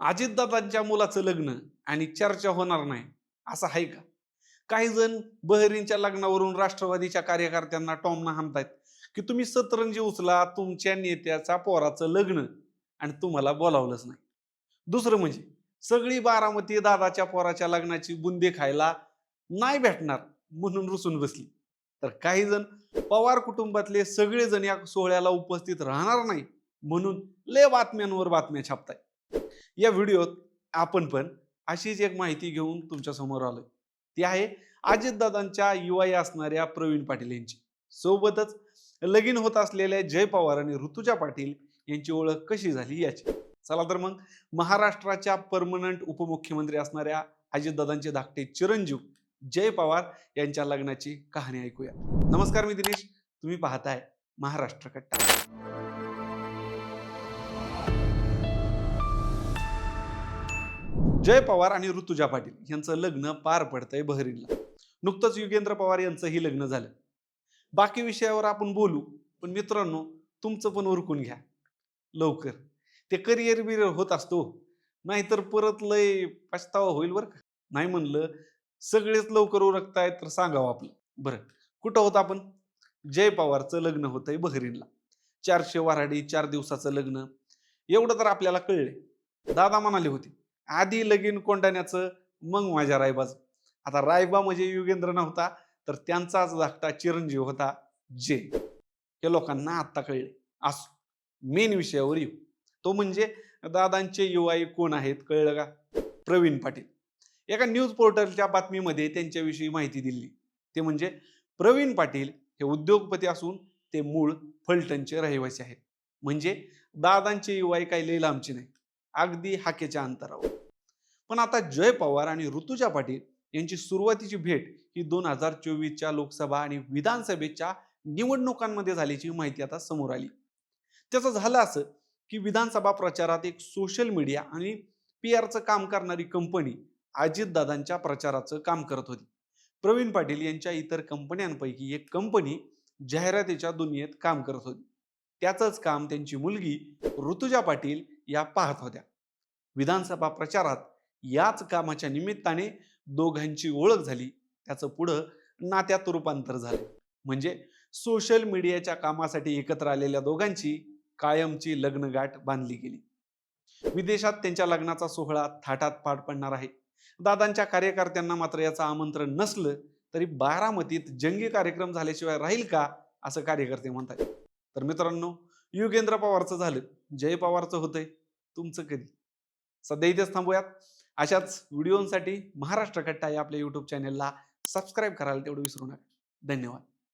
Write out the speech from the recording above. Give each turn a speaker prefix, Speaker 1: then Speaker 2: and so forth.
Speaker 1: अजितदादांच्या मुलाचं लग्न आणि चर्चा होणार नाही असं आहे का? काही जण बहिरींच्या लग्नावरून राष्ट्रवादीच्या कार्यकर्त्यांना टॉमनं हाणतायत की तुम्ही सतरंजी उचला तुमच्या नेत्याचा पोराचं लग्न आणि तुम्हाला बोलावलंच नाही. दुसरं म्हणजे सगळी बारामती दादाच्या पोराच्या लग्नाची बुंदी खायला नाही भेटणार म्हणून रुसून बसली. तर काही जण पवार कुटुंबातले सगळेजण या सोहळ्याला उपस्थित राहणार नाही म्हणून लय बातम्यांवर बातम्या छापतायत. या व्हिडिओत आपण पण अशीच एक माहिती घेऊन तुमच्या समोर आलोय. ती आहे अजितदादांच्या युवाई असणाऱ्या प्रवीण पाटील यांची. सोबतच लगीन होत असलेल्या जय पवार आणि ऋतुजा पाटील यांची ओळख कशी झाली याची. चला तर मग महाराष्ट्राच्या परमनंट उपमुख्यमंत्री असणाऱ्या अजितदादांचे धाकटे चिरंजीव जय पवार यांच्या लग्नाची कहाणी ऐकूया. नमस्कार, मी दिनेश. तुम्ही पाहताय महाराष्ट्र कट्टा. जय पवार आणि ऋतुजा पाटील यांचं लग्न पार पडतंय बहरीनला. नुकतंच युगेंद्र पवार यांचंही लग्न झालं. बाकी विषयावर आपण बोलू, पण मित्रांनो तुमचं पण उरकून घ्या लवकर. ते करिअर बिरिअर होत असतो, नाहीतर परत लय पछतावा होईल बरं का. नाही म्हणलं सगळेच लवकर उरकतायत तर सांगावं आपलं. बरं, कुठं होतं आपण? जय पवारचं लग्न होतंय बहरीनला. 400 वऱ्हाडी, 4 दिवसाचं लग्न, एवढं तर आपल्याला कळलंय. दादा म्हणाले होते आधी लगीन कोंडाण्याचं मग माझ्या रायबाचं. आता रायबा म्हणजे युगेंद्र नव्हता, तर त्यांचाच धाकटा चिरंजीव होता जय. हे लोकांना आत्ता कळले. असो, मेन विषयावर येऊ. तो म्हणजे दादांचे युवाई कोण आहेत कळलं का? प्रवीण पाटील. एका न्यूज पोर्टलच्या बातमीमध्ये त्यांच्याविषयी माहिती दिली. ते म्हणजे प्रवीण पाटील हे उद्योगपती असून ते मूळ फलटणचे रहिवासी आहेत. म्हणजे दादांचे युवाई काही लई लांबचे नाही, अगदी हाकेच्या अंतरावर. पण आता जय पवार आणि ऋतुजा पाटील यांची सुरुवातीची भेट ही 2024च्या लोकसभा आणि विधानसभेच्या निवडणुकांमध्ये झाल्याची माहिती आता समोर आली. त्याचं झालं असं की विधानसभा प्रचारात एक सोशल मीडिया आणि पीआरचं काम करणारी कंपनी अजितदादांच्या प्रचाराचं काम करत होती. प्रवीण पाटील यांच्या इतर कंपन्यांपैकी एक कंपनी जाहिरातीच्या दुनियेत काम करत होती. त्याचंच काम त्यांची मुलगी ऋतुजा पाटील या पाहत होत्या. विधानसभा प्रचारात याच कामाच्या निमित्ताने दोघांची ओळख झाली. त्याचं पुढं नात्यात रूपांतर झालं. म्हणजे सोशल मीडियाच्या कामासाठी एकत्र आलेल्या दोघांची कायमची लग्नगाठ बांधली गेली. विदेशात त्यांच्या लग्नाचा सोहळा थाटात पार पडणार आहे. दादांच्या कार्यकर्त्यांना मात्र याचं आमंत्रण नसलं तरी बारामतीत जंगी कार्यक्रम झाल्याशिवाय राहील का, असं कार्यकर्ते म्हणतात. तर मित्रांनो, युगेंद्र पवारचं झालं, जय पवारचं होतंय, तुमचं कधी? सध्या इथेच थांबूयात. अशाच व्हिडिओसाठी महाराष्ट्र कट्टा या आपल्या यूट्यूब चॅनेलला सबस्क्राईब करायला तेवढं विसरू नका. धन्यवाद.